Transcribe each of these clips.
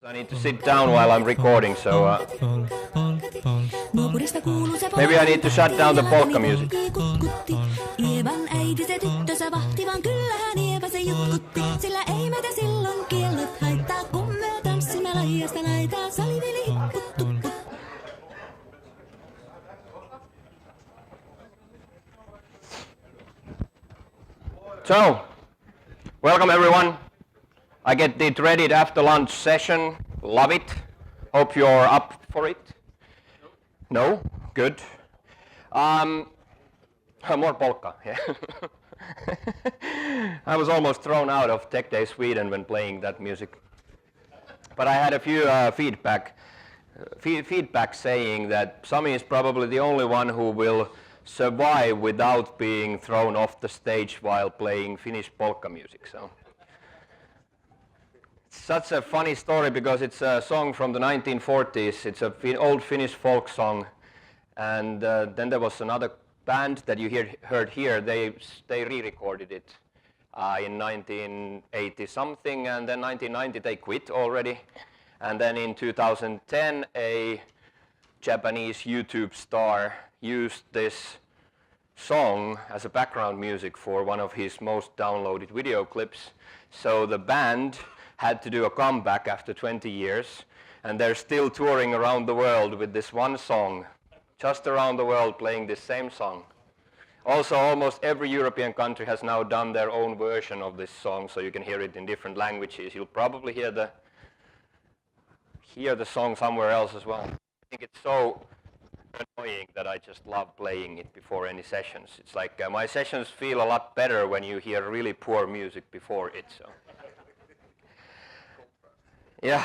I need to sit down while I'm recording, so maybe I need to shut down the polka music. Ievan äiti se tyttönsä vahti, vaan kyllähän Ieva se jutkutti. Sillä ei meitä silloin kiellot haittaa, kun me tanssimme laijasta laitaa. Salivili hipput tupput. So, welcome everyone. I get the dreaded after lunch session. Love it. Hope you're up for it. No? Good. More polka. Yeah. I was almost thrown out of Tech Day Sweden when playing that music. But I had a few feedback saying that Sami is probably the only one who will survive without being thrown off the stage while playing Finnish polka music. So it's such a funny story because it's a song from the 1940s. It's an old Finnish folk song, and then there was another band that you heard here. They re-recorded it in 1980 something, and then 1990 they quit already, and then in 2010 a Japanese YouTube star used this song as a background music for one of his most downloaded video clips. So the band had to do a comeback after 20 years, and they're still touring around the world with this one song, just around the world playing this same song. Also, almost every European country has now done their own version of this song, so you can hear it in different languages. You'll probably hear the song somewhere else as well. I think it's so annoying that I just love playing it before any sessions. It's like my sessions feel a lot better when you hear really poor music before it. So yeah,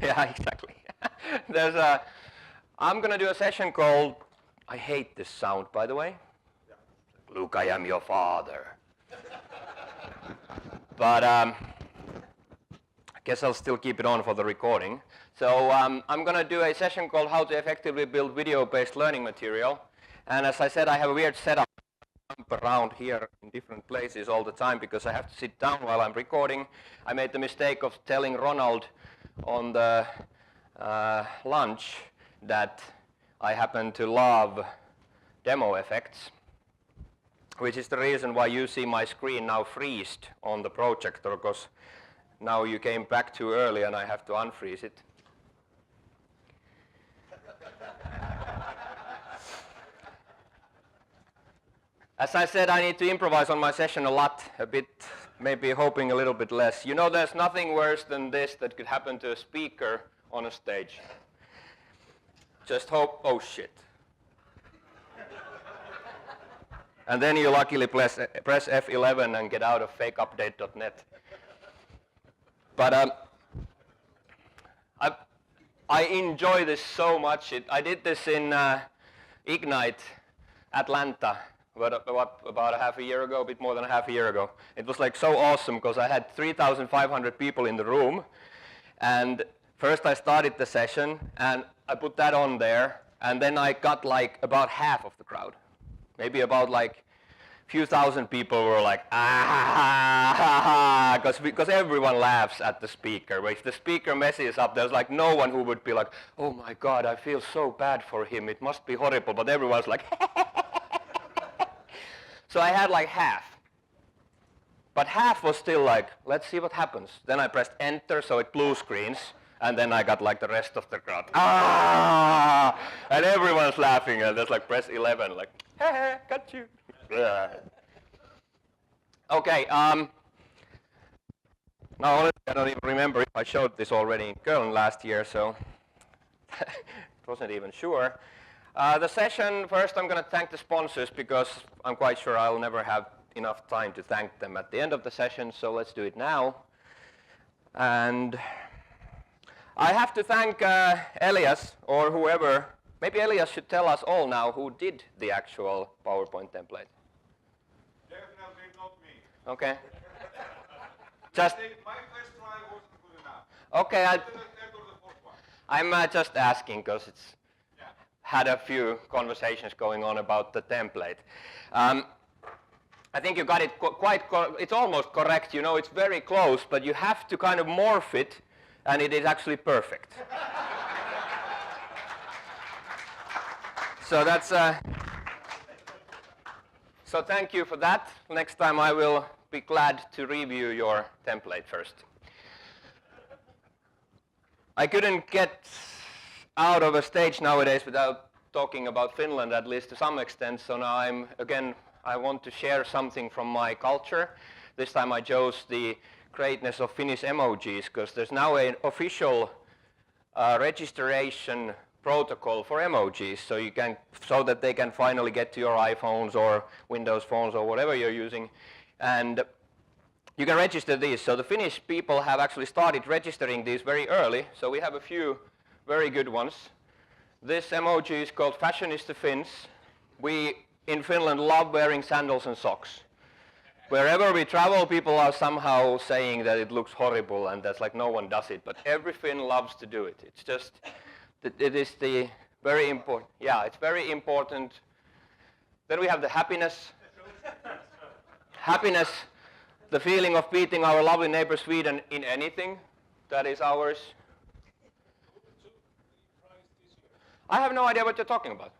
yeah, exactly. I'm gonna do a session called, I hate this sound, by the way. Luke, I am your father. But I guess I'll still keep it on for the recording. So I'm going to do a session called How to Effectively Build Video-Based Learning Material. And as I said, I have a weird setup. I jump around here in different places all the time because I have to sit down while I'm recording. I made the mistake of telling Ronald on the lunch that I happen to love demo effects, which is the reason why you see my screen now freezed on the projector, because now you came back too early and I have to unfreeze it. As I said, I need to improvise on my session a bit, maybe hoping a little bit less. You know, there's nothing worse than this that could happen to a speaker on a stage. Just hope, oh shit. And then you luckily press F11 and get out of fakeupdate.net. But I enjoy this so much. I did this in Ignite Atlanta about a half a year ago, a bit more than a half a year ago. It was like so awesome because I had 3,500 people in the room, and first I started the session and I put that on there, and then I got like about half of the crowd. Maybe about like a few thousand people were like, ah, because everyone laughs at the speaker. If the speaker messes up, there's like no one who would be like, oh my God, I feel so bad for him. It must be horrible. But everyone's like, so I had like half. But half was still like, let's see what happens. Then I pressed enter, so it blue screens. And then I got like the rest of the crowd, ah! And everyone's laughing, and there's like press 11, like, hey, got you. Okay, now honestly, I don't even remember if I showed this already in Köln last year, so wasn't even sure. The session, first I'm going to thank the sponsors because I'm quite sure I'll never have enough time to thank them at the end of the session, so let's do it now. And I have to thank Elias or whoever. Maybe Elias should tell us all now who did the actual PowerPoint template. Definitely not me. Okay. Just My first try wasn't good enough. okay. Better the third or the fourth one. I'm just asking because it's had a few conversations going on about the template. I think you got it it's almost correct, you know, it's very close, but you have to kind of morph it, and it is actually perfect. So that's, so thank you for that. Next time I will be glad to review your template first. I couldn't get out of a stage nowadays without talking about Finland, at least to some extent, so now I want to share something from my culture. This time I chose the greatness of Finnish emojis, because there's now an official registration protocol for emojis, so that they can finally get to your iPhones or Windows phones or whatever you're using, and you can register these. So the Finnish people have actually started registering these very early, so we have a few very good ones. This emoji is called Fashionista Finns. We in Finland love wearing sandals and socks. Wherever we travel, people are somehow saying that it looks horrible and that's like no one does it, but every Finn loves to do it. It's just, it is the very important, yeah, it's very important. Then we have the happiness. Happiness, the feeling of beating our lovely neighbor Sweden in anything that is ours. I have no idea what you're talking about.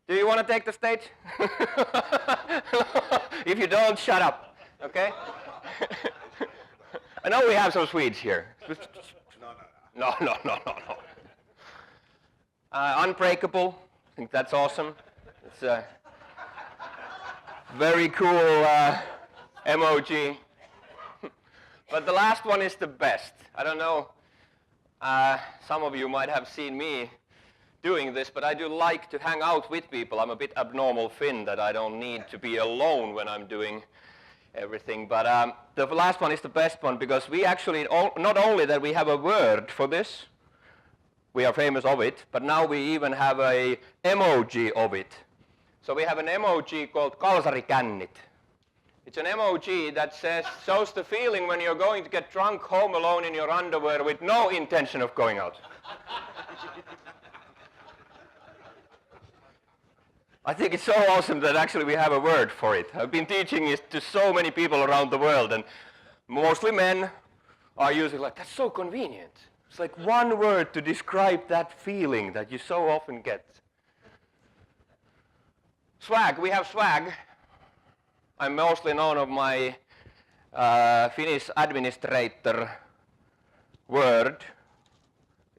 Do you want to take the stage? If you don't, shut up, okay? I know we have some Swedes here. No. Unbreakable, I think that's awesome. It's a very cool emoji. But the last one is the best. I don't know, some of you might have seen me doing this, but I do like to hang out with people. I'm a bit abnormal Finn that I don't need to be alone when I'm doing everything. But the last one is the best one, because we actually, not only that we have a word for this, we are famous of it, but now we even have a emoji of it. So we have an emoji called kalsarikännit. It's an emoji that shows the feeling when you're going to get drunk home alone in your underwear with no intention of going out. I think it's so awesome that actually we have a word for it. I've been teaching it to so many people around the world, and mostly men are using like, that's so convenient. It's like one word to describe that feeling that you so often get. Swag, we have swag. I'm mostly known of my Finnish administrator word.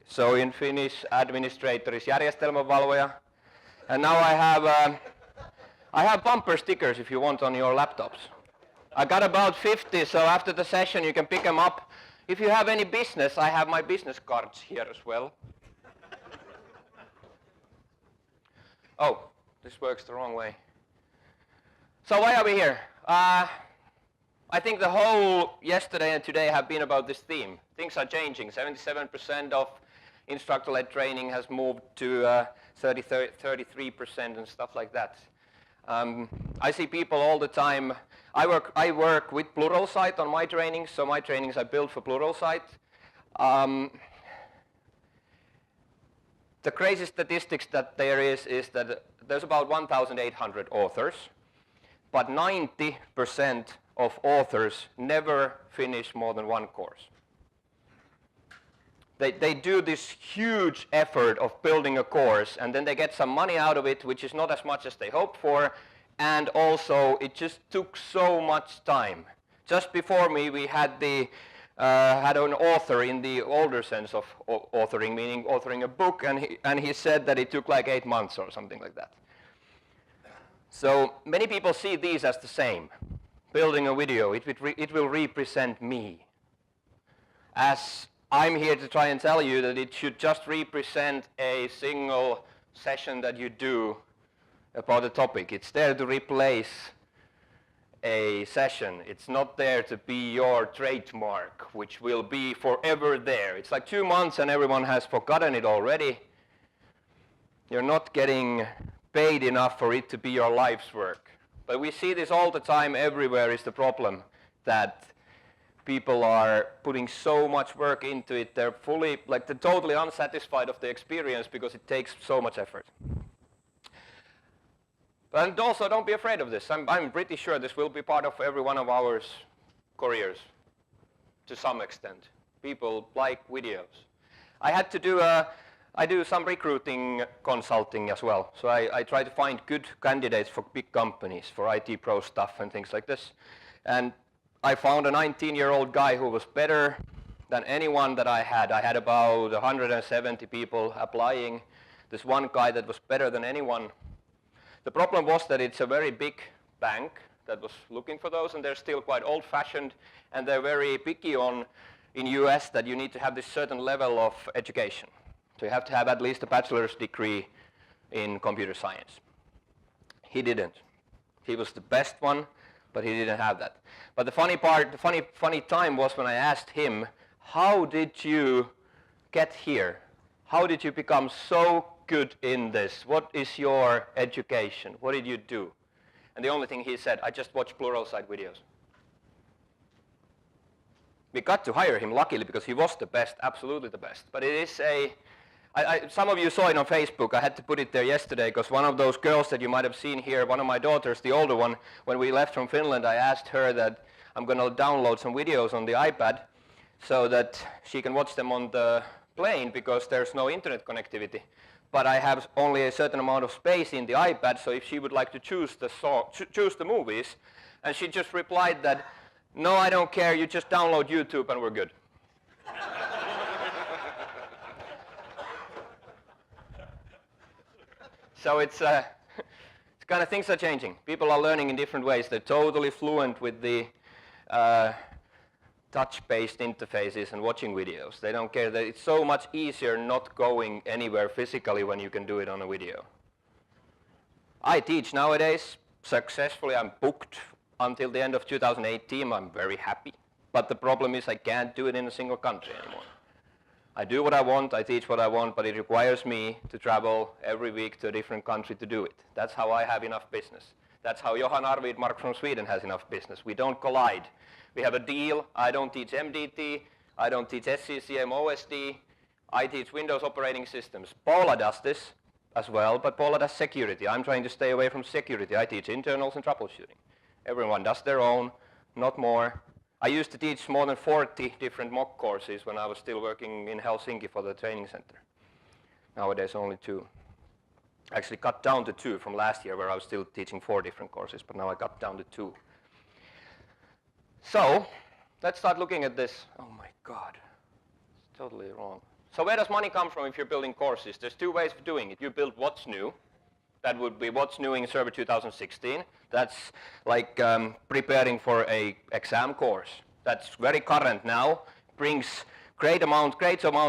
So in Finnish, administrator is järjestelmänvalvoja. And now I have bumper stickers if you want on your laptops. I got about 50, so after the session you can pick them up. If you have any business, I have my business cards here as well. Oh, this works the wrong way. So why are we here? I think the whole yesterday and today have been about this theme. Things are changing. 77% of instructor-led training has moved to 33% and stuff like that. I see people all the time. I work with Pluralsight on my trainings, so my trainings I build for Pluralsight. The crazy statistics that there is that there's about 1,800 authors, but 90% of authors never finish more than one course. They do this huge effort of building a course, and then they get some money out of it, which is not as much as they hoped for, and also it just took so much time. Just before me, we had an author in the older sense of authoring, meaning authoring a book, and he said that it took like 8 months or something like that. So many people see these as the same. Building a video, it will represent me. As I'm here to try and tell you that it should just represent a single session that you do about a topic. It's there to replace a session. It's not there to be your trademark, which will be forever there. It's like 2 months and everyone has forgotten it already. You're not getting paid enough for it to be your life's work. But we see this all the time. Everywhere is the problem that people are putting so much work into it. They're totally unsatisfied of the experience because it takes so much effort. And also, don't be afraid of this. I'm pretty sure this will be part of every one of our careers to some extent. People like videos. I do some recruiting consulting as well. So I try to find good candidates for big companies, for IT pro stuff and things like this. And I found a 19-year-old guy who was better than anyone that I had. I had about 170 people applying. This one guy that was better than anyone. The problem was that it's a very big bank that was looking for those, and they're still quite old-fashioned, and they're very picky on, in US, that you need to have this certain level of education. So you have to have at least a bachelor's degree in computer science. He didn't. He was the best one, but he didn't have that. But the funny part, the funny time was when I asked him, how did you get here? How did you become so good in this? What is your education? What did you do? And the only thing he said, I just watch Pluralsight videos. We got to hire him, luckily, because he was the best, absolutely the best. But it is some of you saw it on Facebook. I had to put it there yesterday because one of those girls that you might have seen here, one of my daughters, the older one, when we left from Finland, I asked her that I'm going to download some videos on the iPad so that she can watch them on the plane because there's no internet connectivity. But I have only a certain amount of space in the iPad, so if she would like to choose the movies, and she just replied that, no, I don't care, you just download YouTube and we're good. So it's kind of, things are changing. People are learning in different ways. They're totally fluent with the touch-based interfaces and watching videos. They don't care. That it's so much easier not going anywhere physically when you can do it on a video. I teach nowadays successfully. I'm booked until the end of 2018. I'm very happy. But the problem is I can't do it in a single country anymore. I do what I want, I teach what I want, but it requires me to travel every week to a different country to do it. That's how I have enough business. That's how Johan Arvidmark from Sweden has enough business. We don't collide. We have a deal. I don't teach MDT. I don't teach SCCM OSD. I teach Windows operating systems. Paula does this as well, but Paula does security. I'm trying to stay away from security. I teach internals and troubleshooting. Everyone does their own, not more. I used to teach more than 40 different mock courses when I was still working in Helsinki for the training center. Nowadays only 2. Actually cut down to 2 from last year where I was still teaching 4 different courses, but now I got down to 2. So let's start looking at this. Oh my God, it's totally wrong. So where does money come from if you're building courses? There's 2 ways of doing it. You build what's new. That would be what's new in Server 2016. That's like preparing for a exam course. That's very current now. Brings great amounts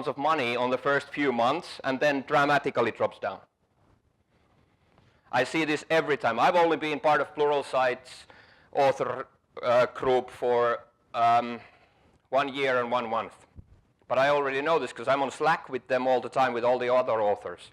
of money on the first few months and then dramatically drops down. I see this every time. I've only been part of Pluralsight's author group for 1 year and 1 month. But I already know this because I'm on Slack with them all the time with all the other authors.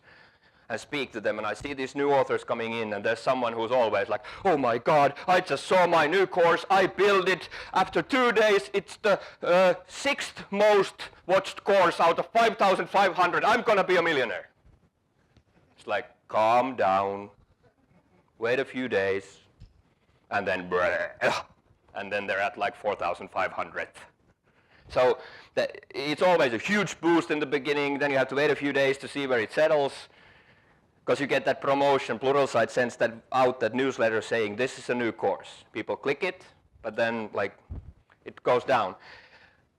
I speak to them and I see these new authors coming in and there's someone who's always like, oh my God, I just saw my new course, I built it, after 2 days it's the 6th most watched course out of 5,500, I'm gonna be a millionaire. It's like, calm down, wait a few days, and then they're at like 4,500. So it's always a huge boost in the beginning, then you have to wait a few days to see where it settles. Because you get that promotion, Pluralsight sends that newsletter saying this is a new course. People click it, but then like it goes down.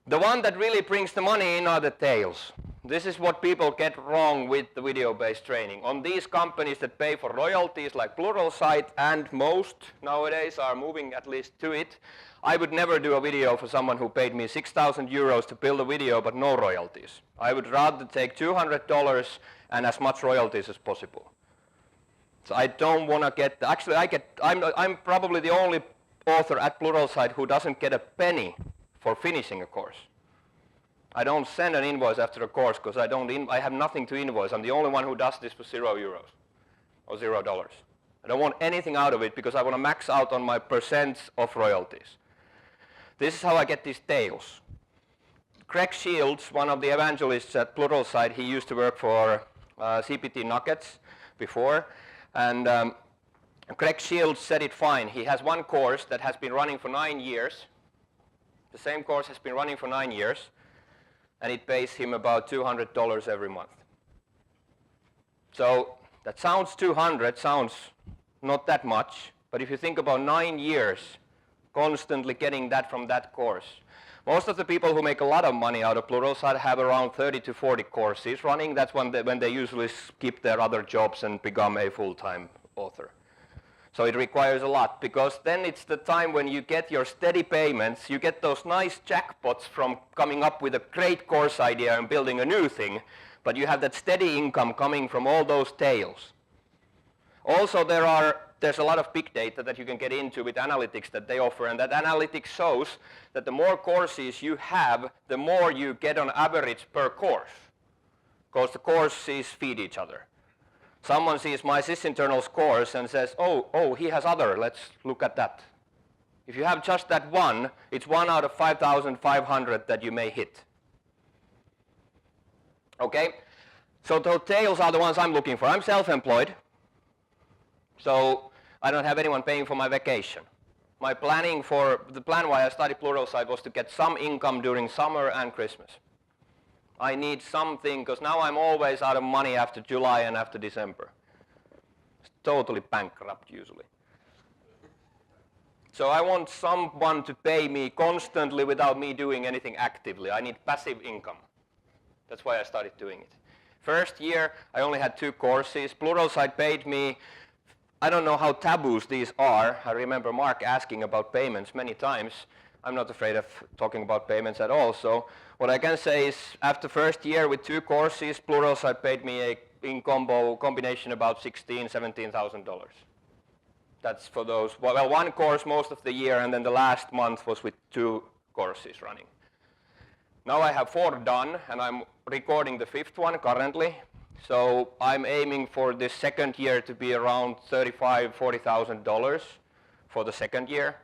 The one that really brings the money in are the tails. This is what people get wrong with the video-based training. On these companies that pay for royalties like Pluralsight, and most nowadays are moving at least to it, I would never do a video for someone who paid me 6,000 euros to build a video but no royalties. I would rather take $200 and as much royalties as possible. So I don't want to get, actually I'm probably the only author at Pluralsight who doesn't get a penny for finishing a course. I don't send an invoice after a course because I have nothing to invoice. I'm the only one who does this for €0 or $0. I don't want anything out of it because I want to max out on my percents of royalties. This is how I get these tails. Greg Shields, one of the evangelists at Pluralsight, he used to work for CPT Nuggets before, and Greg Shields said it fine. He has one course that has been running for 9 years. The same course has been running for 9 years, and it pays him about $200 every month. So that sounds 200, sounds not that much, but if you think about 9 years constantly getting that from that course. Most of the people who make a lot of money out of Pluralsight have around 30 to 40 courses running. That's when they usually skip their other jobs and become a full-time author. So it requires a lot, because then it's the time when you get your steady payments, you get those nice jackpots from coming up with a great course idea and building a new thing, but you have that steady income coming from all those tails. Also there's a lot of big data that you can get into with analytics that they offer, and that analytics shows that the more courses you have, the more you get on average per course, because the courses feed each other. Someone sees my sysinternals course and says, oh, he has other, let's look at that. If you have just that one, it's 1 out of 5,500 that you may hit. Okay, so those tails are the ones I'm looking for. I'm self-employed, so I don't have anyone paying for my vacation. The plan why I started Pluralsight was to get some income during summer and Christmas. I need something, because now I'm always out of money after July and after December. It's totally bankrupt usually. So I want someone to pay me constantly without me doing anything actively. I need passive income. That's why I started doing it. First year, I only had 2 courses. Pluralsight paid me. I don't know how taboos these are. I remember Mark asking about payments many times. I'm not afraid of talking about payments at all. So what I can say is, after first year with 2 courses, Pluralsight paid me in combination about $16,000, $17,000. That's for those, well, 1 course most of the year, and then the last month was with 2 courses running. Now I have 4 done, and I'm recording the 5th one currently. So I'm aiming for this second year to be around $35,000, $40,000 for the second year.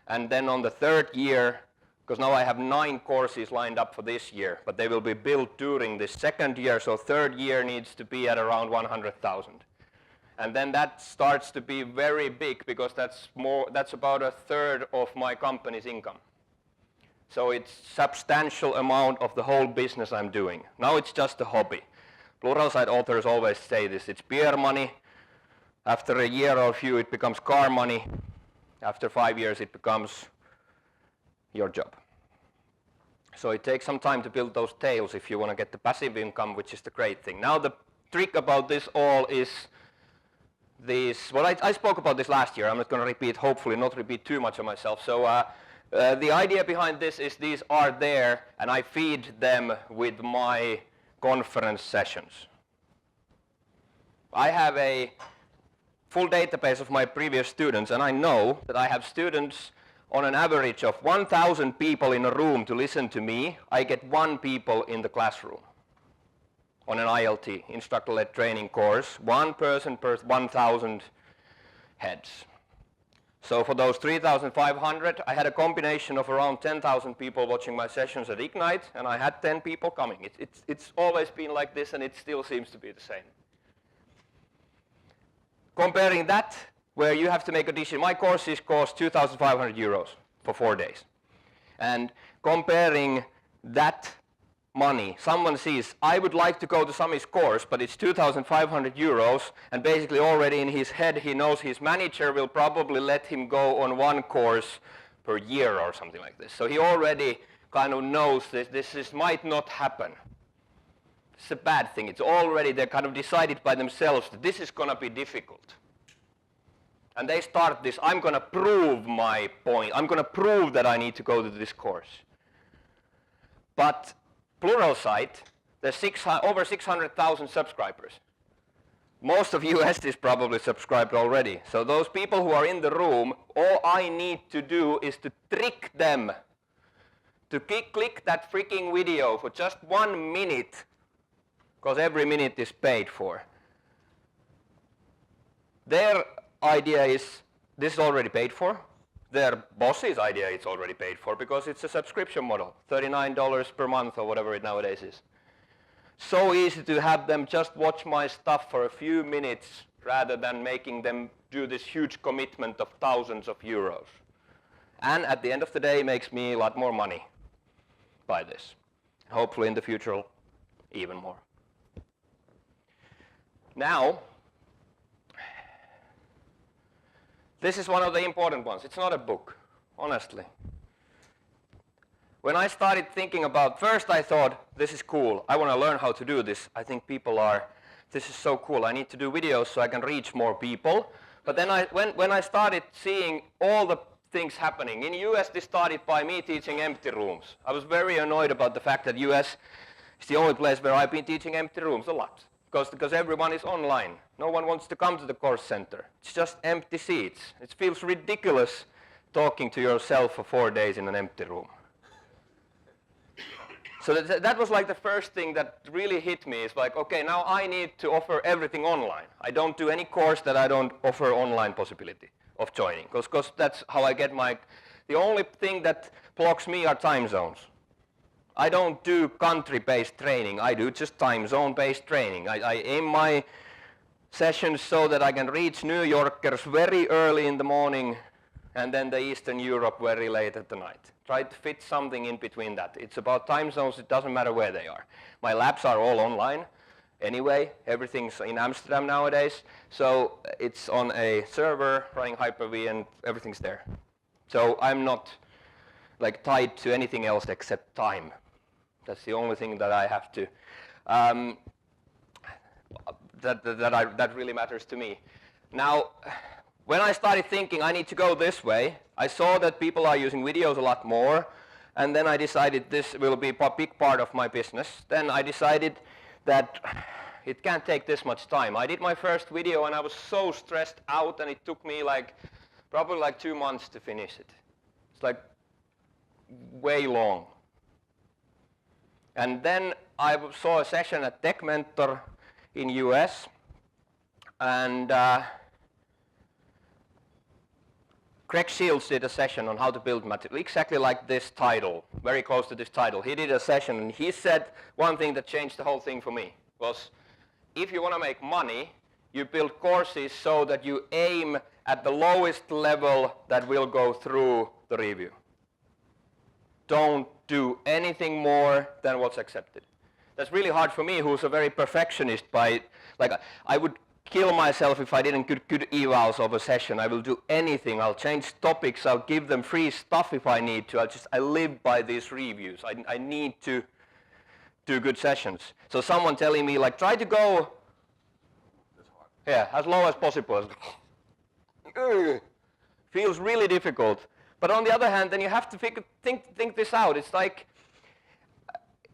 And then on the 3rd year, because now I have 9 courses lined up for this year, but they will be built during this second year, so 3rd year needs to be at around 100,000. And then that starts to be very big, because that's about 1/3 of my company's income. So it's substantial amount of the whole business I'm doing. Now it's just a hobby. Pluralsight authors always say this, it's beer money. After a year or few it becomes car money. After 5 years it becomes your job. So it takes some time to build those tails if you want to get the passive income, which is the great thing. Now the trick about this all is this, well I spoke about this last year, I'm not going to repeat, hopefully not repeat too much of myself. So the idea behind this is these are there and I feed them with my conference sessions. I have a full database of my previous students, and I know that I have students on an average of 1,000 people in a room to listen to me. I get 1 people in the classroom on an ILT, instructor-led training course, 1 person per 1,000 heads. So for those 3,500, I had a combination of around 10,000 people watching my sessions at Ignite, and I had 10 people coming. It's always been like this, and it still seems to be the same. Comparing that, where you have to make a decision, my courses cost 2,500 euros for 4 days. And comparing that money, someone sees, I would like to go to Sami's course, but it's 2,500 euros, and basically already in his head he knows his manager will probably let him go on 1 course per year or something like this. So he already kind of knows this might not happen. It's a bad thing. It's already, they're kind of decided by themselves that this is going to be difficult. And they start this, I'm going to prove my point. I'm going to prove that I need to go to this course. But Pluralsight, there's over 600,000 subscribers. Most of US is probably subscribed already. So those people who are in the room, all I need to do is to trick them to click that freaking video for just 1 minute, because every minute is paid for. Their idea is this is already paid for. Their boss's idea is already paid for because it's a subscription model, $39 per month or whatever it nowadays is. So easy to have them just watch my stuff for a few minutes rather than making them do this huge commitment of thousands of euros. And at the end of the day, makes me a lot more money by this. Hopefully in the future, even more. Now, this is one of the important ones. It's not a book, honestly. When I started thinking about, first I thought, this is cool. I want to learn how to do this. I think people are, this is so cool. I need to do videos so I can reach more people. But then when I started seeing all the things happening, in US this started by me teaching empty rooms. I was very annoyed about the fact that US is the only place where I've been teaching empty rooms a lot. Because everyone is online. No one wants to come to the course center. It's just empty seats. It feels ridiculous talking to yourself for 4 days in an empty room. So that was like the first thing that really hit me. Is like, okay, now I need to offer everything online. I don't do any course that I don't offer online possibility of joining. Because that's how I get my... The only thing that blocks me are time zones. I don't do country-based training. I do just time zone-based training. I aim my sessions so that I can reach New Yorkers very early in the morning and then the Eastern Europe very late at the night. Try to fit something in between that. It's about time zones. It doesn't matter where they are. My labs are all online anyway. Everything's in Amsterdam nowadays. So it's on a server running Hyper-V and everything's there. So I'm not like tied to anything else except time. That's the only thing that I have to, that really matters to me. Now, when I started thinking I need to go this way, I saw that people are using videos a lot more, and then I decided this will be a big part of my business. Then I decided that it can't take this much time. I did my first video and I was so stressed out, and it took me probably 2 months to finish it. It's like way long. And then I saw a session at Tech Mentor in US, and Greg Shields did a session on how to build material, exactly like this title, very close to this title. He did a session and he said one thing that changed the whole thing for me was, if you want to make money, you build courses so that you aim at the lowest level that will go through the review. Don't do anything more than what's accepted. That's really hard for me, who's a very perfectionist. I would kill myself if I didn't get good evals of a session. I will do anything. I'll change topics. I'll give them free stuff if I need to. I live by these reviews. I need to do good sessions. So someone telling me, try to go as low as possible. Feels really difficult. But on the other hand, then you have to think this out. It's like,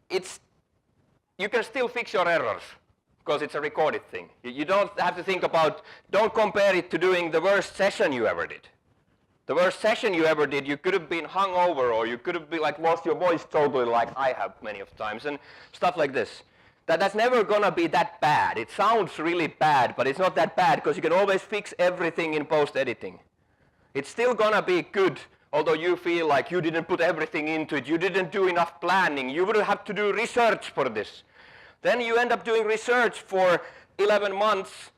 you can still fix your errors because it's a recorded thing. You don't have to think about, don't compare it to doing the worst session you ever did. The worst session you ever did, you could have been hungover, or you could have been lost your voice totally, like I have many of times, and stuff like this. That's never gonna be that bad. It sounds really bad, but it's not that bad because you can always fix everything in post-editing. It's still gonna be good, although you feel like you didn't put everything into it, you didn't do enough planning, you would have to do research for this. Then you end up doing research for 11 months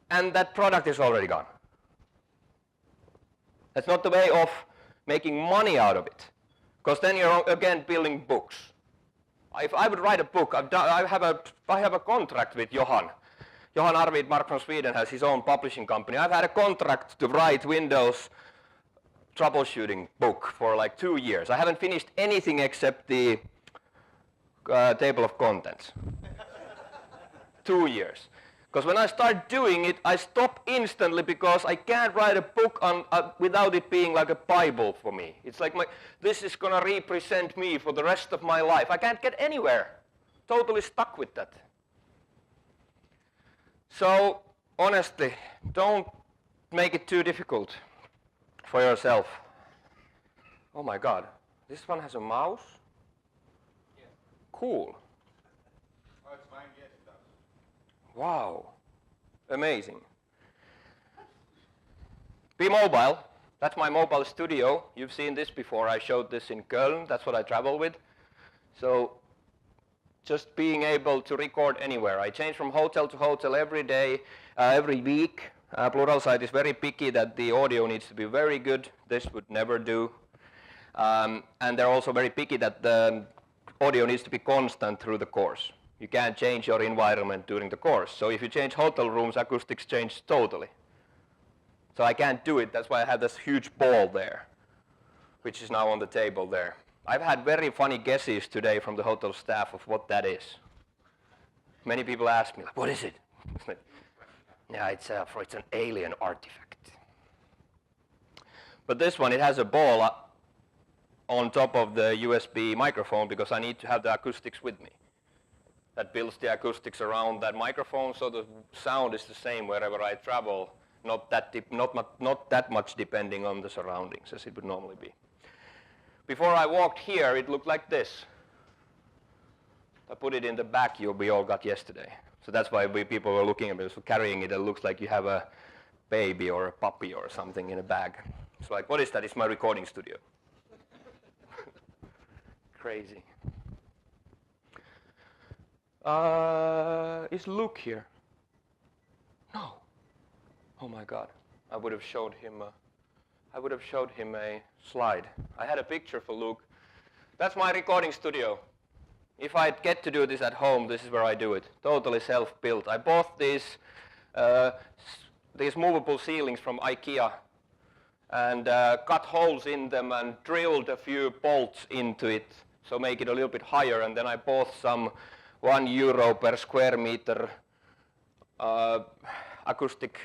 and that product is already gone. That's not the way of making money out of it, because then you're again building books. If I would write a book, I have a contract with Johan. Johan Arvid Mark from Sweden has his own publishing company. I've had a contract to write Windows troubleshooting book for 2 years. I haven't finished anything except the table of contents. 2 years. Because when I start doing it, I stop instantly because I can't write a book without it being like a Bible for me. It's like this is going to represent me for the rest of my life. I can't get anywhere. Totally stuck with that. So, honestly, don't make it too difficult for yourself. Oh my God, this one has a mouse? Yes. Cool. Oh, it's mine, yes, it does. Wow, amazing. Be mobile. That's my mobile studio. You've seen this before. I showed this in Köln. That's what I travel with. So just being able to record anywhere. I change from hotel to hotel every day, every week. Pluralsight is very picky that the audio needs to be very good. This would never do. And they're also very picky that the audio needs to be constant through the course. You can't change your environment during the course. So if you change hotel rooms, acoustics change totally. So I can't do it. That's why I have this huge ball there, which is now on the table there. I've had very funny guesses today from the hotel staff of what that is. Many people ask me, like, what is it? It's like, yeah, it's an alien artifact. But this one, it has a ball on top of the USB microphone because I need to have the acoustics with me. That builds the acoustics around that microphone, so the sound is the same wherever I travel, not that much depending on the surroundings as it would normally be. Before I walked here, it looked like this. I put it in the bag we all got yesterday. So that's why people were looking at me, so carrying it, it looks like you have a baby or a puppy or something in a bag. It's like, what is that? It's my recording studio. Crazy. Is Luke here? No. Oh my God. I would have showed him a slide. I had a picture for Luke. That's my recording studio. If I get to do this at home, this is where I do it. Totally self-built. I bought these movable ceilings from IKEA and cut holes in them and drilled a few bolts into it so make it a little bit higher, and then I bought some €1 per square meter acoustic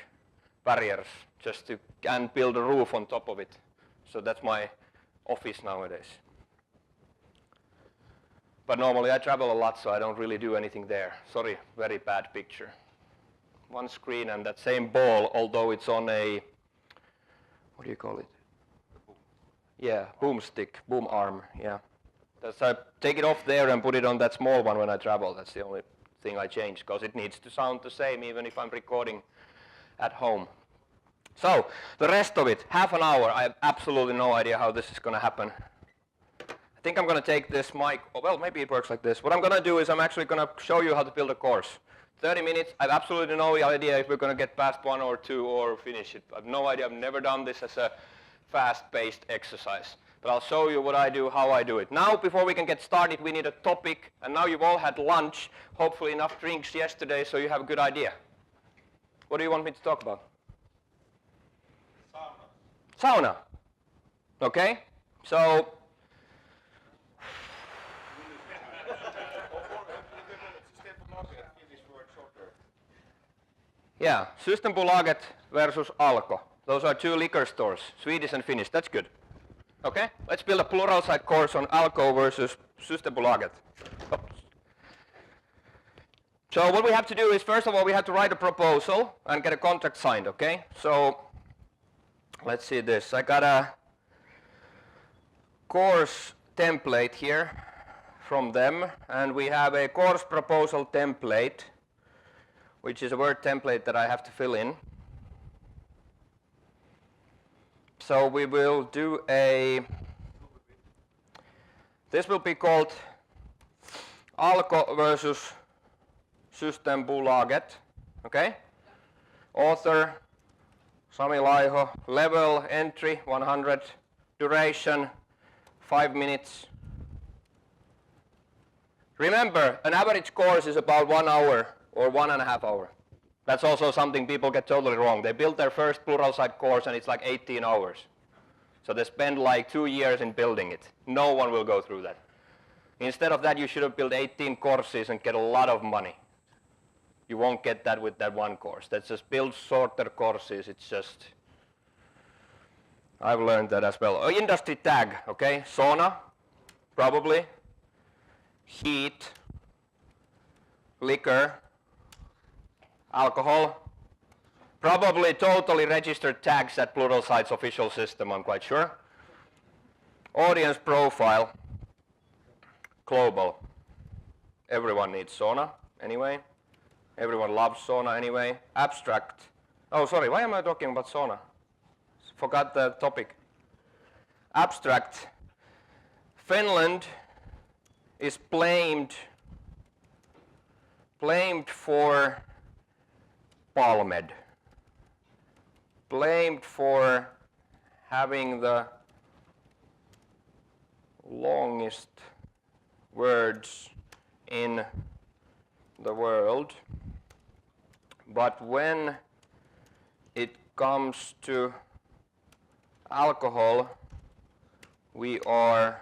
barriers just to and build a roof on top of it. So that's my office nowadays. But normally I travel a lot, so I don't really do anything there. Sorry, very bad picture. One screen and that same ball, although it's on a, what do you call it? Yeah, boomstick, boom arm, yeah. I take it off there and put it on that small one when I travel. That's the only thing I change, because it needs to sound the same even if I'm recording at home. So, the rest of it, half an hour. I have absolutely no idea how this is going to happen. I think I'm going to take this mic, well, maybe it works like this. What I'm going to do is I'm actually going to show you how to build a course. 30 minutes, I have absolutely no idea if we're going to get past 1 or 2 or finish it. I have no idea, I've never done this as a fast-paced exercise. But I'll show you what I do, how I do it. Now, before we can get started, we need a topic. And now you've all had lunch, hopefully enough drinks yesterday, so you have a good idea. What do you want me to talk about? Sauna. Okay, so yeah, Systembolaget versus Alko. Those are two liquor stores, Swedish and Finnish. That's good. Okay, let's build a Pluralsight course on Alko versus Systembolaget. Oops. So what we have to do is, first of all, we have to write a proposal and get a contract signed, okay? So let's see this. I got a course template here from them, and we have a course proposal template, which is a Word template that I have to fill in. So we will do this will be called Alko versus Systembolaget, okay? Author, Sami Laiho, level, entry, 100, duration, 5 minutes. Remember, an average course is about 1 hour or 1.5 hours. That's also something people get totally wrong. They build their first Pluralsight course and it's like 18 hours. So they spend like 2 years in building it. No one will go through that. Instead of that, you should have built 18 courses and get a lot of money. You won't get that with that one course. That's just build shorter courses. It's just, I've learned that as well. Industry tag, okay? Sauna, probably. Heat, liquor, alcohol, probably totally registered tags at Pluralsight's official system, I'm quite sure. Audience profile, global. Everyone needs sauna anyway. Everyone loves sauna anyway. Abstract. Oh, sorry, why am I talking about sauna? Forgot the topic. Abstract. Finland is blamed for Palmed. blamed for having the longest words in the world, but when it comes to alcohol, we are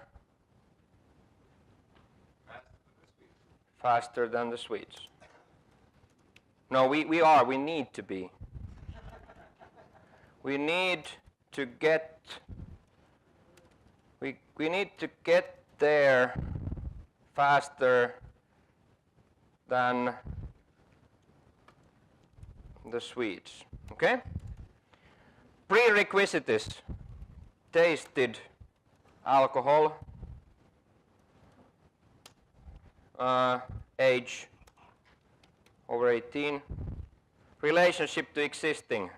faster than the Swedes. No, we need to be. We need to get there faster than the Swedes. Okay? Prerequisite is tasted alcohol, age over 18, relationship to existing.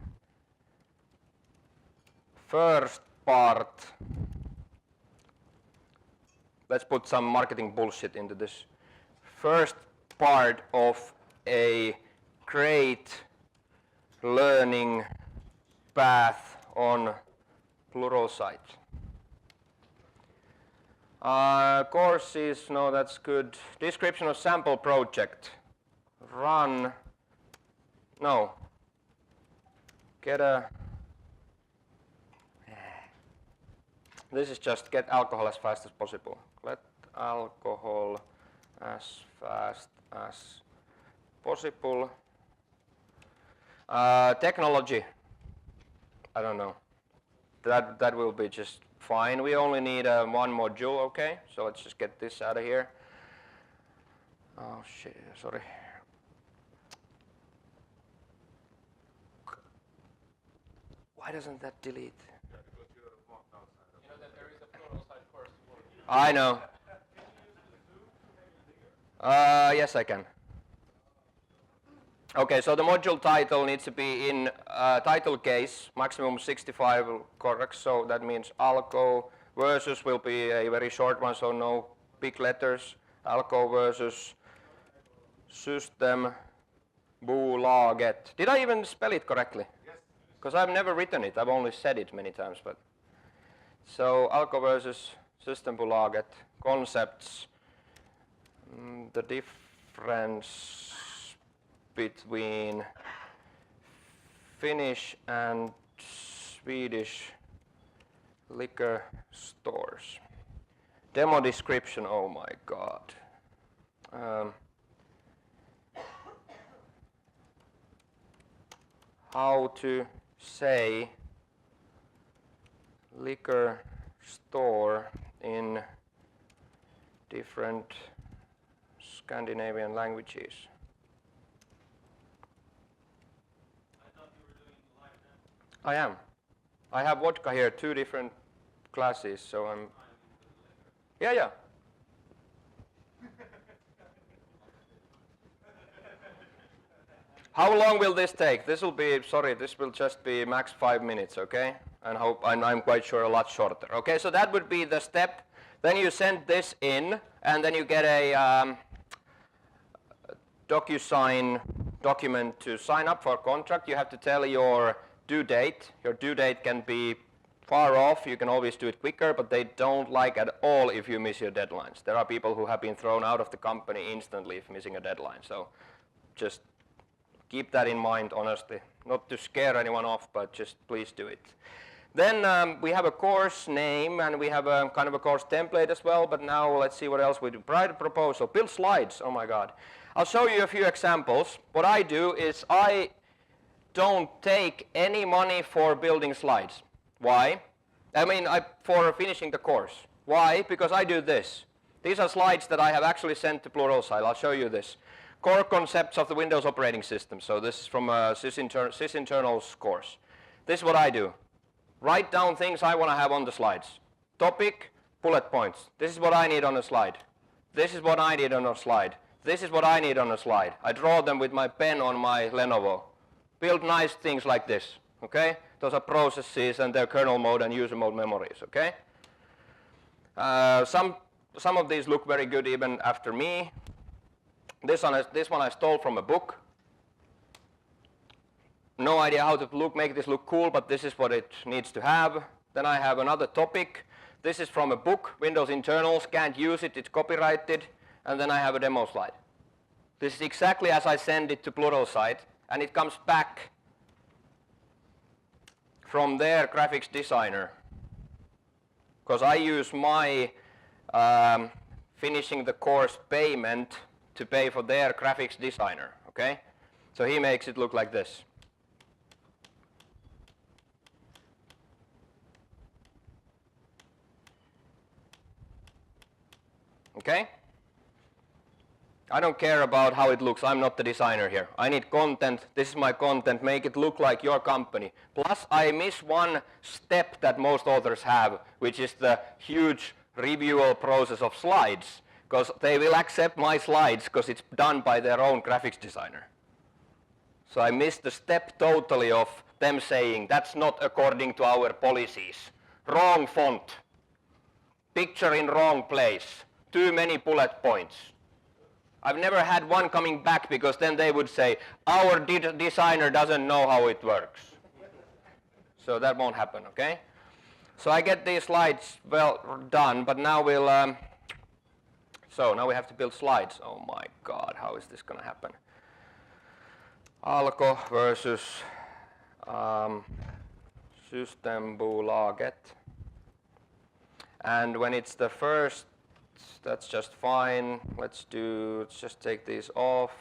First part, let's put some marketing bullshit into this. First part of a great learning path on plural site. Courses, no, that's good. Description of sample project. Run, no. Get a, this is just get alcohol as fast as possible. Get alcohol as fast as possible. Technology, I don't know. That will be just fine. We only need one module, okay? So let's just get this out of here. Oh shit, sorry. Why doesn't that delete? Yeah, because you're locked outside. You know that there is a plural side course for I know. Yes, I can. Okay, so the module title needs to be in title case, maximum 65 correct, so that means alco versus will be a very short one, so no big letters. Alco versus system bolaget. Did I even spell it correctly? Yes. Because I've never written it, I've only said it many times. But so alco versus Systembolaget, concepts, the difference between Finnish and Swedish liquor stores. Demo description, oh my god. How to say liquor store in different Scandinavian languages. I thought you were doing live demo. I am. I have vodka here, 2 different classes, so I'm. Yeah. How long will this take? This will be, sorry, this will just be max 5 minutes, okay? And I'm quite sure a lot shorter. Okay, so that would be the step. Then you send this in, and then you get a DocuSign document to sign up for a contract. You have to tell your due date. Your due date can be far off. You can always do it quicker, but they don't like at all if you miss your deadlines. There are people who have been thrown out of the company instantly if missing a deadline. So just keep that in mind, honestly. Not to scare anyone off, but just please do it. Then we have a course name, and we have a kind of a course template as well, but now let's see what else we do. Write proposal, build slides, oh my god. I'll show you a few examples. What I do is I don't take any money for building slides. Why? For finishing the course. Why? Because I do this. These are slides that I have actually sent to Pluralsight. I'll show you this. Core concepts of the Windows operating system. So this is from a sysinternals course. This is what I do. Write down things I want to have on the slides. Topic, bullet points. This is what I need on a slide. This is what I need on a slide. This is what I need on a slide. I draw them with my pen on my Lenovo. Build nice things like this, okay? Those are processes and their kernel mode and user mode memories, okay? Some of these look very good even after me. This one I stole from a book. no idea how to make this look cool, but this is what it needs to have. Then I have another topic. This is from a book, Windows Internals, can't use it, it's copyrighted. And then I have a demo slide. This is exactly as I send it to Pluto site, and it comes back from their graphics designer. Because I use my finishing the course payment to pay for their graphics designer, okay? So he makes it look like this. Okay? I don't care about how it looks. I'm not the designer here. I need content. This is my content. Make it look like your company. Plus, I miss one step that most authors have, which is the huge reviewal process of slides. Because they will accept my slides because it's done by their own graphics designer. So I missed the step totally of them saying, that's not according to our policies. Wrong font. Picture in wrong place. Too many bullet points. I've never had one coming back because then they would say, our designer doesn't know how it works. So that won't happen, okay? So I get these slides well done, but now we'll, so now we have to build slides. Oh my God, how is this gonna happen? Alko versus Systembolaget. And when it's the first, that's just fine. Let's just take these off.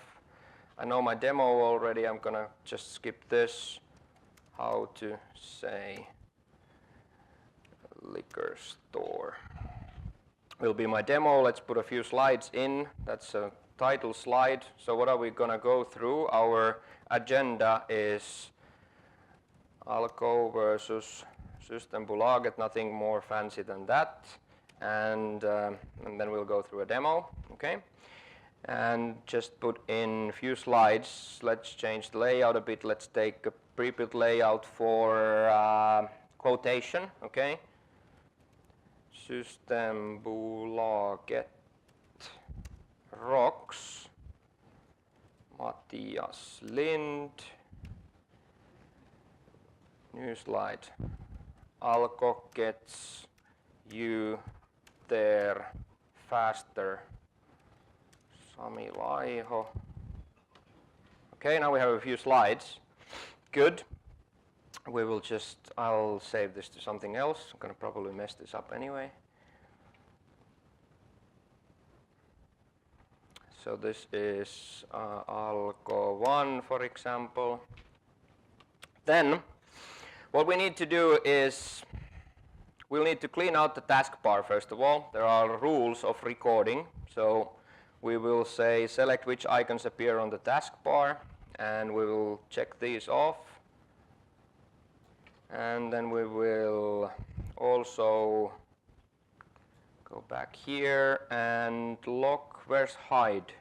I know my demo already. I'm gonna just skip this. How to say liquor store will be my demo. Let's put a few slides in. That's a title slide. So what are we gonna go through? Our agenda is Alko versus Systembolaget, nothing more fancy than that. And then we'll go through a demo, okay? And just put in a few slides. Let's change the layout a bit. Let's take a pre-built layout for quotation, okay? Systembolaget rocks. Matthias Lind. New slide. Alko gets you there faster. Sami Laiho. Okay, now we have a few slides. Good. We will just, I'll save this to something else. I'm going to probably mess this up anyway. So this is Alko 1, for example. Then, what we need to do is we'll need to clean out the taskbar first of all. There are rules of recording. So we will say select which icons appear on the taskbar, and we will check these off. And then we will also go back here and lock. Where's hide?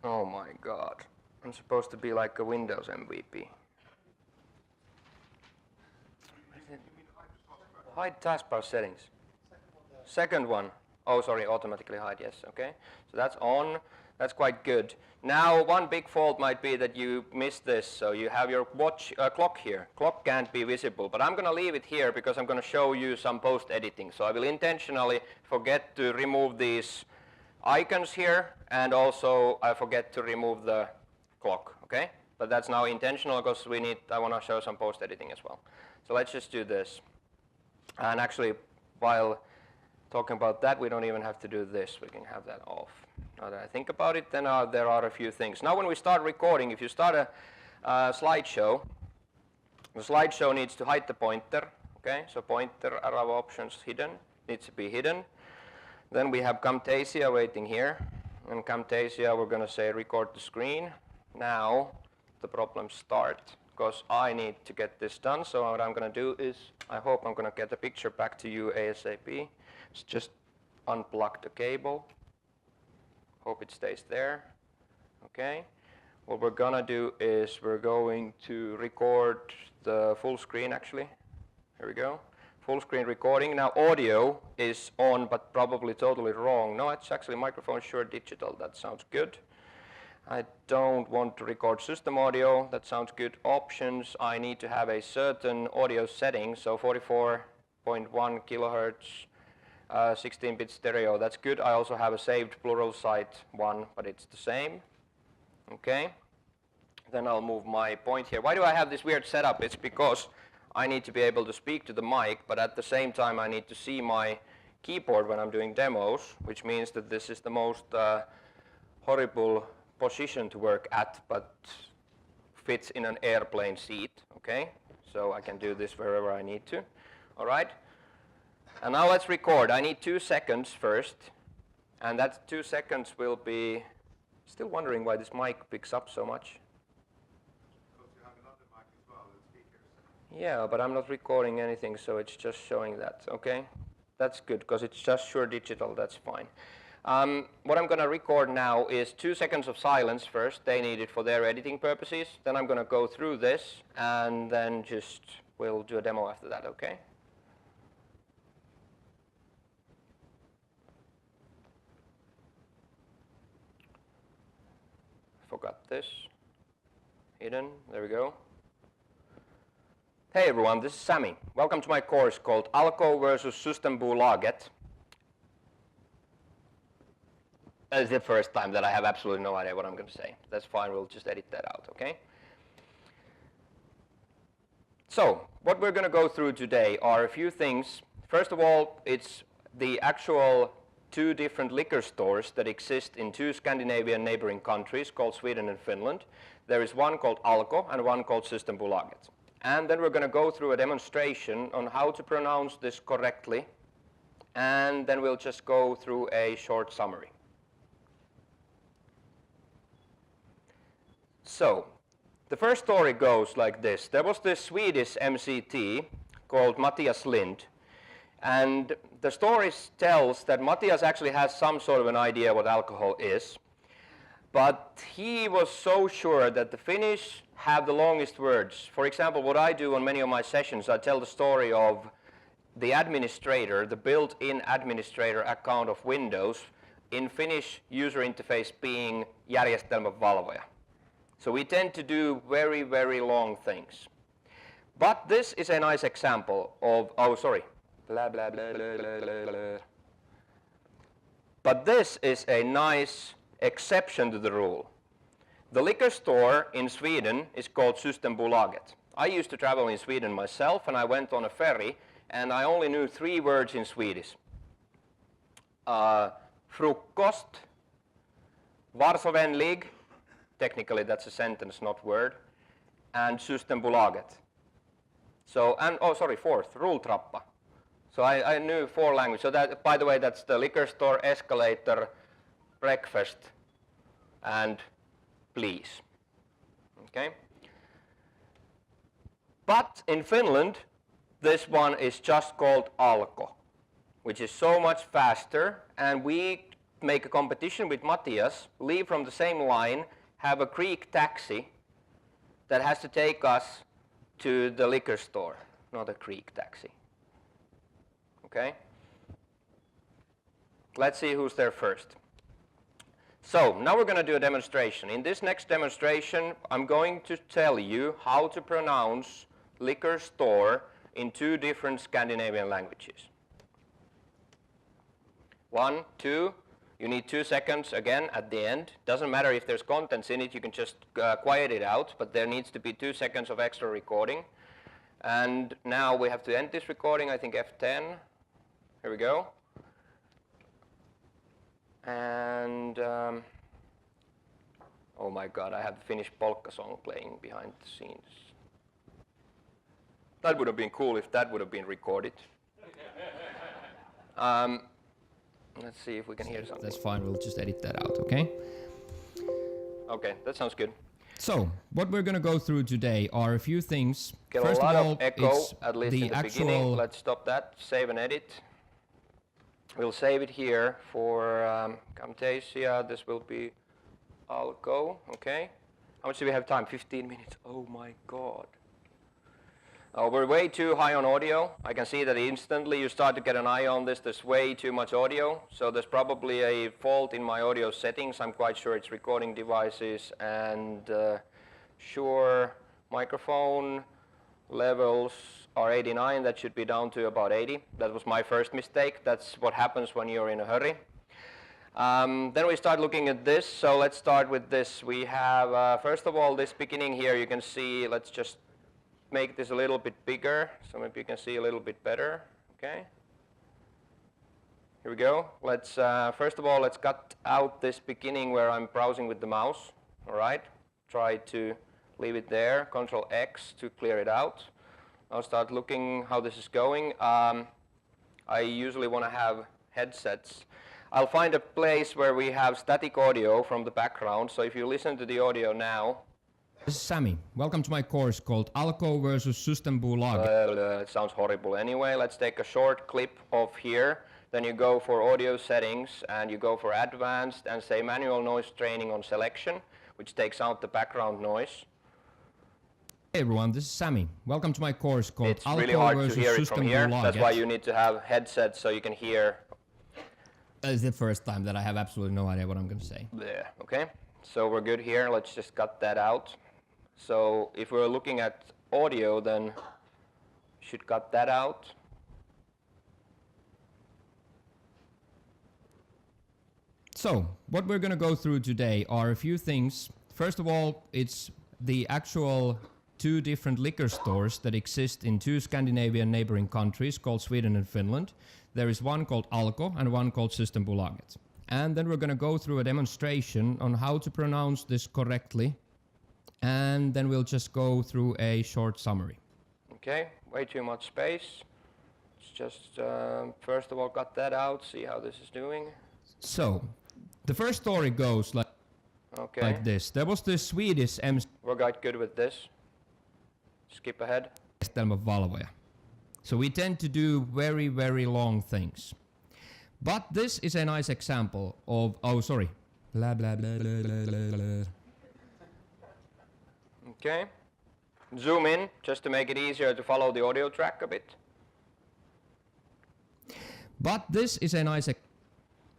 Oh my God. I'm supposed to be like a Windows MVP. Hide taskbar settings. Second one. Oh, sorry, automatically hide, yes, okay. So that's on. That's quite good. Now, one big fault might be that you missed this. So you have your clock here. Clock can't be visible, but I'm going to leave it here because I'm going to show you some post-editing. So I will intentionally forget to remove these icons here, and also I forget to remove the clock, okay? But that's now intentional because I want to show some post-editing as well. So let's just do this. And actually, while talking about that, we don't even have to do this. We can have that off. Now that I think about it, then there are a few things. Now when we start recording, if you start a slideshow, the slideshow needs to hide the pointer. Okay, so pointer, arrow options hidden, needs to be hidden. Then we have Camtasia waiting here. And Camtasia, we're going to say record the screen. Now the problems start, because I need to get this done. So what I'm going to do is, I hope I'm going to get the picture back to you ASAP. It's just unplug the cable. Hope it stays there. Okay. What we're going to do is we're going to record the full screen actually. Here we go. Full screen recording. Now audio is on, but probably totally wrong. No, it's actually microphone sure digital. That sounds good. I don't want to record system audio. That sounds good. Options, I need to have a certain audio setting, so 44.1 kilohertz, 16-bit stereo. That's good. I also have a saved plural site one, but it's the same. Okay. Then I'll move my point here. Why do I have this weird setup? It's because I need to be able to speak to the mic, but at the same time I need to see my keyboard when I'm doing demos, which means that this is the most horrible position to work at, but fits in an airplane seat, okay? So I can do this wherever I need to, all right? And now let's record. I need 2 seconds first, and that 2 seconds will be, still wondering why this mic picks up so much. Because you have another mic as well, and speakers. Yeah, but I'm not recording anything, so it's just showing that, okay? That's good, because it's just Shure Digital, that's fine. What I'm going to record now is 2 seconds of silence first. They need it for their editing purposes. Then I'm going to go through this, and then just we'll do a demo after that, okay? Forgot this. Hidden, there we go. Hey everyone, this is Sami. Welcome to my course called Alko versus Systembolaget. That is the first time that I have absolutely no idea what I'm going to say. That's fine, we'll just edit that out, okay? So, what we're going to go through today are a few things. First of all, it's the actual 2 different liquor stores that exist in 2 Scandinavian neighboring countries called Sweden and Finland. There is one called Alko and one called Systembolaget. And then we're going to go through a demonstration on how to pronounce this correctly. And then we'll just go through a short summary. So, the first story goes like this. There was this Swedish MCT called Matthias Lind. And the story tells that Matthias actually has some sort of an idea what alcohol is. But he was so sure that the Finnish have the longest words. For example, what I do on many of my sessions, I tell the story of the administrator, the built-in administrator account of Windows, in Finnish user interface being järjestelmävalvoja. So we tend to do very, very long things. But this is a nice example of, blah, blah, blah, blah, blah, blah, blah. But this is a nice exception to the rule. The liquor store in Sweden is called Systembolaget. I used to travel in Sweden myself, and I went on a ferry, and I only knew 3 words in Swedish. Frukost, varsåvänlig, technically that's a sentence, not word, and Systembolaget. So, and, 4th, rulltrappa. So I knew 4 languages. So that, by the way, that's the liquor store, escalator, breakfast, and please. Okay? But in Finland, this one is just called Alko, which is so much faster, and we make a competition with Matthias, leave from the same line, have a Greek taxi that has to take us to the liquor store, not a Greek taxi. Okay? Let's see who's there first. So, now we're going to do a demonstration. In this next demonstration, I'm going to tell you how to pronounce liquor store in 2 different Scandinavian languages. 1, 2, you need 2 seconds again at the end. Doesn't matter if there's contents in it, you can just quiet it out, but there needs to be 2 seconds of extra recording. And now we have to end this recording, I think F10. Here we go. And, oh my god, I have the Finnish polka song playing behind the scenes. That would have been cool if that would have been recorded. Let's see if we can hear something. That's fine, we'll just edit that out, okay? Okay, that sounds good. So, what we're going to go through today are a few things. Get First a lot of all, of echo, it's at least the in the actual beginning. Let's stop that, save and edit. We'll save it here for Camtasia. This will be Alko, okay? How much do we have time? 15 minutes. Oh my god. Oh, we're way too high on audio. I can see that instantly you start to get an eye on this. There's way too much audio. So there's probably a fault in my audio settings. I'm quite sure it's recording devices and sure microphone levels are 89. That should be down to about 80. That was my first mistake. That's what happens when you're in a hurry. Then we start looking at this. So let's start with this. We have, first of all, this beginning here. You can see, let's just make this a little bit bigger, so maybe you can see a little bit better. Okay. Here we go. Let's first of all, let's cut out this beginning where I'm browsing with the mouse. All right. Try to leave it there. Control X to clear it out. I'll start looking how this is going. I usually want to have headsets. I'll find a place where we have static audio from the background. So if you listen to the audio now. This is Sami. Welcome to my course called Alko versus Systembolaget. It sounds horrible anyway. Let's take a short clip of here. Then you go for audio settings and you go for advanced and say manual noise training on selection, which takes out the background noise. Hey everyone, this is Sami. Welcome to my course called It's Alko really hard to versus hear it from here. Systembolaget. That's why you need to have headsets so you can hear. It's the first time that I have absolutely no idea what I'm going to say. There. Okay. So we're good here. Let's just cut that out. So if we're looking at audio, then should cut that out. So, what we're going to go through today are a few things. First of all, it's the actual two different liquor stores that exist in two Scandinavian neighboring countries called Sweden and Finland. There is one called Alko and one called Systembolaget. And then we're going to go through a demonstration on how to pronounce this correctly. And then we'll just go through a short summary. Okay, way too much space. Let's just first of all cut that out, see how this is doing. So, the first story goes like this. There was this Swedish We're quite good with this. Skip ahead. valvoja. So we tend to do very, very long things. But this is a nice example of, oh sorry. Blah, blah, blah, blah, blah, blah, blah. Okay. Zoom in just to make it easier to follow the audio track a bit. But this is a nice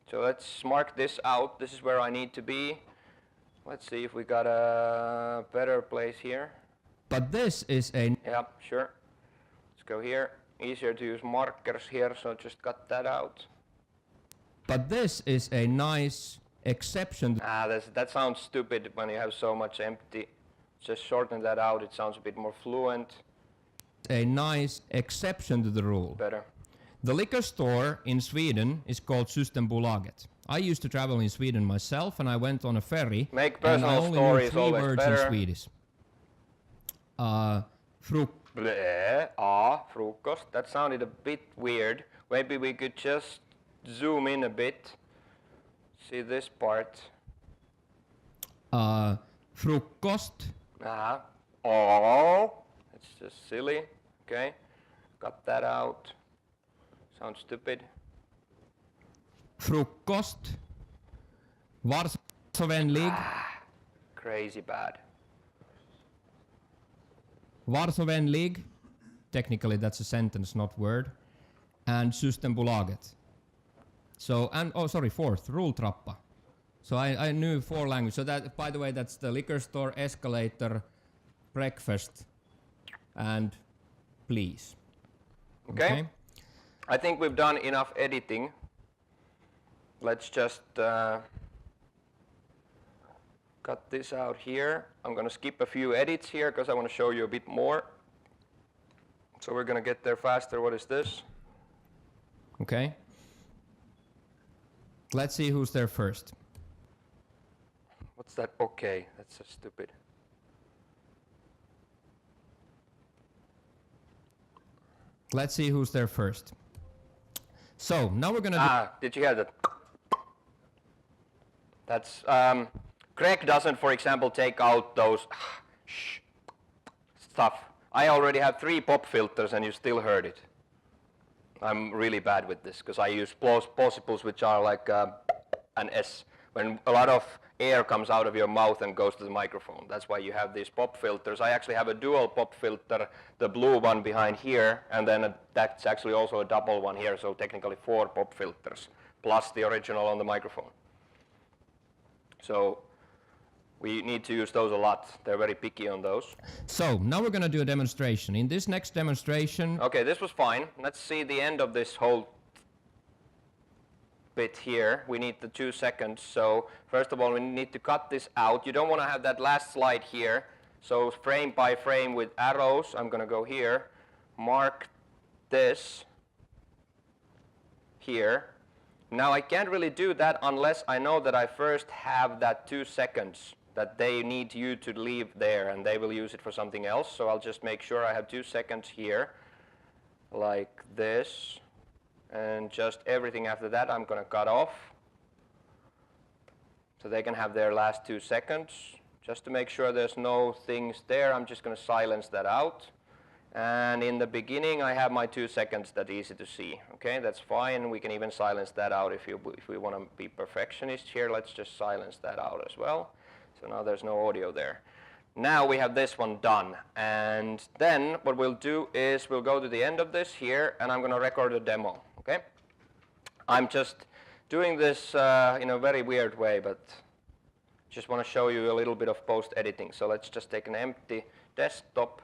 So let's mark this out. This is where I need to be. Let's see if we got a better place here. But this is a Yeah, sure. Let's go here. Easier to use markers here, so just cut that out. But this is a nice exception. That sounds stupid when you have so much empty. Just shorten that out. It sounds a bit more fluent. A nice exception to the rule. Better. The liquor store in Sweden is called Systembolaget. I used to travel in Sweden myself, and I went on a ferry. Make and I personal only stories knew three always words better. in Swedish. Frukost. That sounded a bit weird. Maybe we could just zoom in a bit. See this part. Frukost. Oh, it's just silly. Okay, cut that out. Sounds stupid. Frukost. Varsovänlig. Crazy bad. Varsovänlig. Technically that's a sentence, not word. And Systembolaget. So, and oh sorry, fourth, rulltrappa. So I knew four languages. So that, by the way, that's the liquor store, escalator, breakfast, and please. Okay. I think we've done enough editing. Let's just cut this out here. I'm going to skip a few edits here because I want to show you a bit more. So we're going to get there faster. What is this? Okay. Let's see who's there first. What's that? Okay, that's so stupid. Let's see who's there first. So now we're gonna Did you hear that? That's Greg doesn't, for example, take out those stuff. I already have 3 pop filters and you still heard it. I'm really bad with this because I use possibles which are like an S. when a lot of air comes out of your mouth and goes to the microphone. That's why you have these pop filters. I actually have a dual pop filter, the blue one behind here, and then that's actually also a double one here, so technically 4 pop filters, plus the original on the microphone. So we need to use those a lot. They're very picky on those. So now we're going to do a demonstration. In this next demonstration, Okay, this was fine. Let's see the end of this whole bit here. We need the 2 seconds. So first of all, we need to cut this out. You don't want to have that last slide here. So frame by frame with arrows, I'm going to go here, mark this here. Now I can't really do that unless I know that I first have that 2 seconds that they need you to leave there, and they will use it for something else. So I'll just make sure I have 2 seconds here, like this. And just everything after that I'm going to cut off. So they can have their last 2 seconds. Just to make sure there's no things there, I'm just going to silence that out. And in the beginning I have my 2 seconds that easy to see. Okay, that's fine. We can even silence that out if we want to be perfectionist here. Let's just silence that out as well. So now there's no audio there. Now we have this one done, and then what we'll do is we'll go to the end of this here, and I'm going to record a demo. Okay, I'm just doing this in a very weird way, but just want to show you a little bit of post editing. So let's just take an empty desktop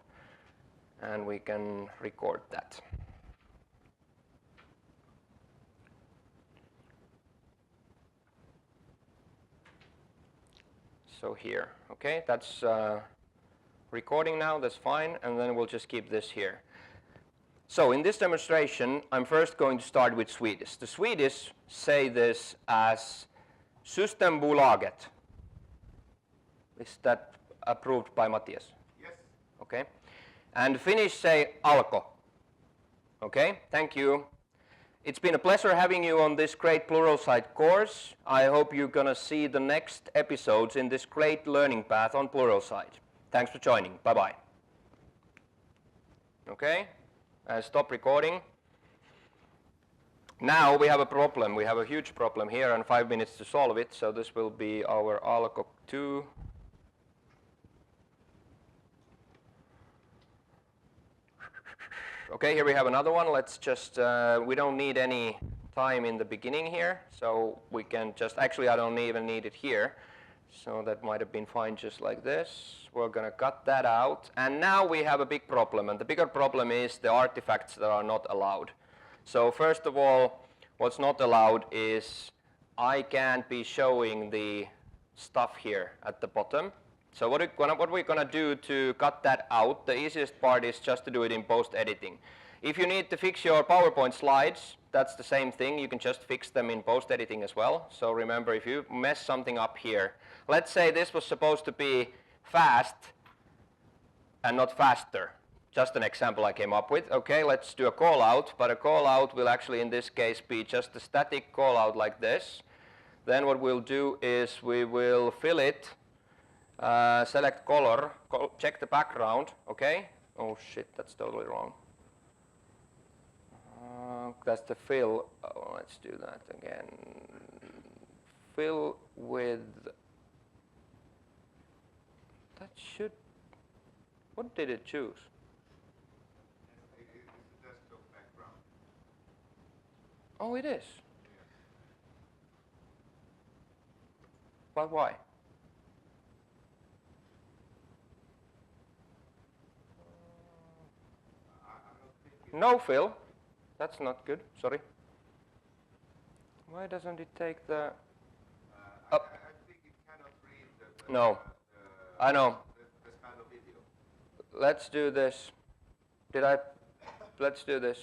and we can record that. So here, okay, that's recording now, that's fine, and then we'll just keep this here. So in this demonstration, I'm first going to start with Swedish. The Swedish say this as Systembolaget. Is that approved by Matthias? Yes. Okay. And Finnish say Alko. Okay, thank you. It's been a pleasure having you on this great Pluralsight course. I hope you're going to see the next episodes in this great learning path on Pluralsight. Thanks for joining. Bye-bye. Okay, stop recording. Now we have a problem. We have a huge problem here and 5 minutes to solve it. So this will be our Alko 2. Okay, here we have another one. Let's just, we don't need any time in the beginning here, so we can just, actually I don't even need it here, so that might have been fine just like this. We're going to cut that out, and now we have a big problem, and the bigger problem is the artifacts that are not allowed. So first of all, what's not allowed is I can't be showing the stuff here at the bottom. So what we're going to do to cut that out, the easiest part is just to do it in post-editing. If you need to fix your PowerPoint slides, that's the same thing. You can just fix them in post-editing as well. So remember, if you mess something up here, let's say this was supposed to be fast and not faster. Just an example I came up with. Okay, let's do a call out, but a call out will actually in this case be just a static call out like this. Then what we'll do is we will fill it. Select color, check the background, okay? Oh shit, that's totally wrong. That's the fill. Oh, let's do that again. Fill with. That should. What did it choose? It's the desktop background. Oh, it is. But why? No fill. That's not good. Sorry. Why doesn't it take the up? I think it cannot read the No. I know. this kind of video. Let's do this. Let's do this.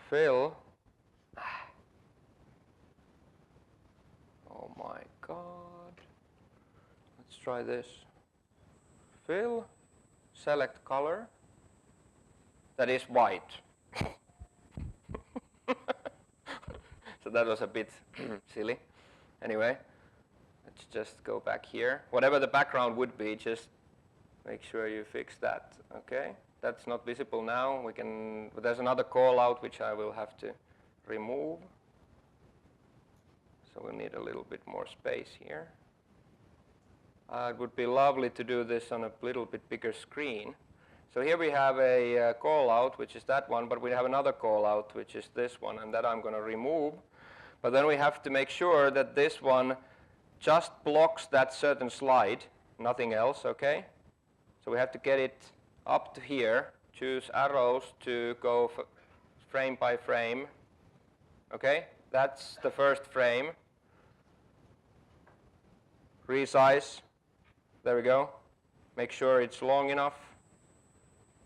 Fill. Oh my god. Let's try this. Fill, select color, that is white. So that was a bit silly. Anyway, let's just go back here. Whatever the background would be, just make sure you fix that, okay? That's not visible now. There's another call out which I will have to remove. So we need a little bit more space here. It would be lovely to do this on a little bit bigger screen. So here we have a call out, which is that one, but we have another call out, which is this one, and that I'm going to remove. But then we have to make sure that this one just blocks that certain slide, nothing else, okay? So we have to get it up to here, choose arrows to go frame by frame, okay? That's the first frame. Resize, there we go. Make sure it's long enough.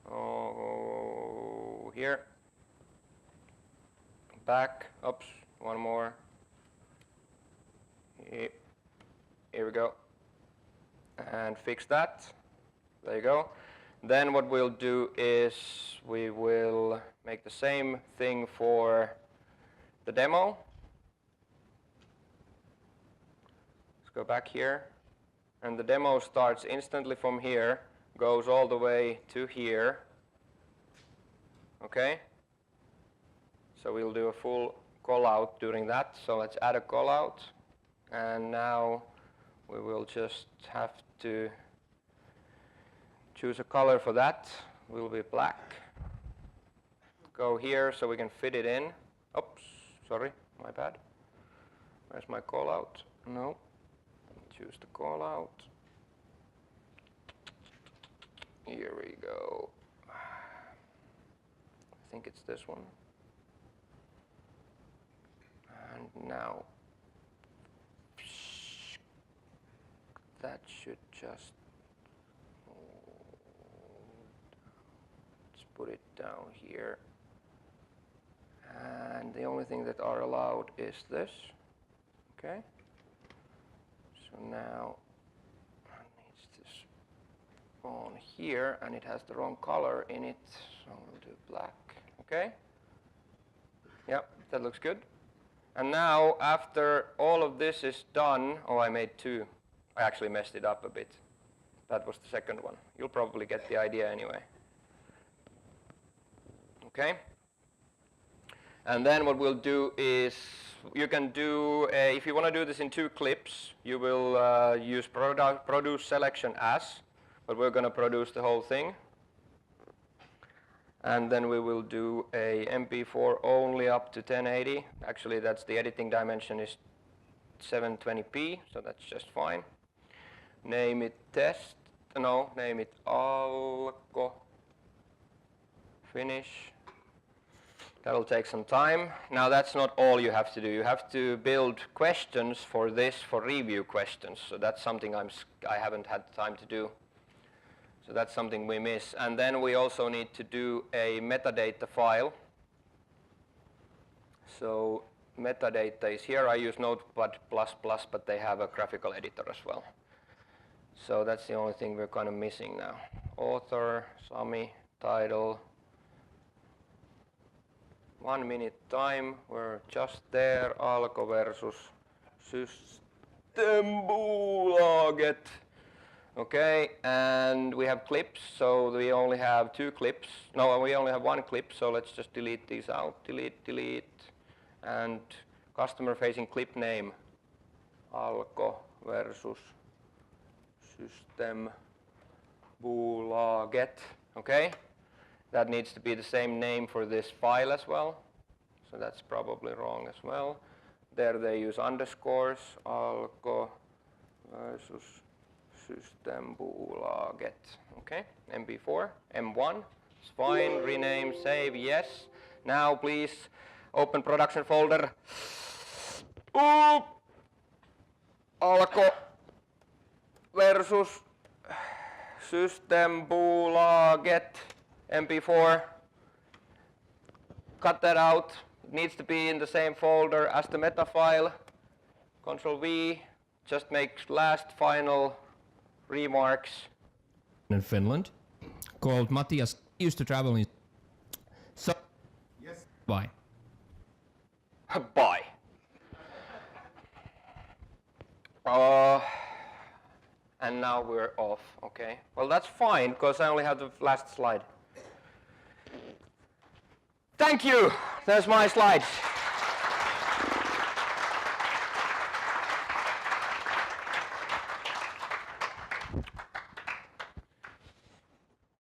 Oh, here. Back, oops, one more. Here we go. And fix that. There you go. Then what we'll do is we will make the same thing for the demo. Let's go back here. And the demo starts instantly from here, goes all the way to here. Okay? So we'll do a full call out during that. So let's add a call out. And now we will just have to choose a color for that. Will be black. Go here so we can fit it in. Oops, sorry, my bad. Where's my call out? No. Choose the call out. Here we go. I think it's this one. And now that should just let's put it down here. And the only thing that are allowed is this. Okay. So now it needs to spawn here, and it has the wrong color in it, so we'll do black. Okay? Yep, that looks good. And now, after all of this is done, oh, I made two. I actually messed it up a bit. That was the second one. You'll probably get the idea anyway. Okay? And then what we'll do is, you can do, if you want to do this in two clips, you will use produce selection as, but we're going to produce the whole thing. And then we will do a MP4 only up to 1080. Actually, that's the editing dimension is 720p, so that's just fine. Name it test, no, name it alko, finish. That'll take some time. Now that's not all you have to do. You have to build questions for this, for review questions. So that's something I haven't had time to do. So that's something we miss. And then we also need to do a metadata file. So metadata is here. I use Notepad++, but they have a graphical editor as well. So that's the only thing we're kind of missing now. Author, Sami, title. 1 minute time, we're just there, alko versus Systembolaget. Okay, and we have clips, so we only have two clips. No, we only have one clip, so let's just delete these out. Delete, delete, and customer-facing clip name, alko versus Systembolaget. Okay? That needs to be the same name for this file as well. So that's probably wrong as well. There they use underscores, alko versus Systembolaget. Okay, MP4, M1, it's fine, rename, save, yes. Now please open production folder. Ooh. Alko versus Systembolaget. MP4, cut that out. It needs to be in the same folder as the meta file. Control V, just make last final remarks. In Finland, called Matthias, used to travel in. So, Yes. bye. Bye. And now we're off, okay? Well, that's fine, because I only have the last slide. Thank you. There's my slides.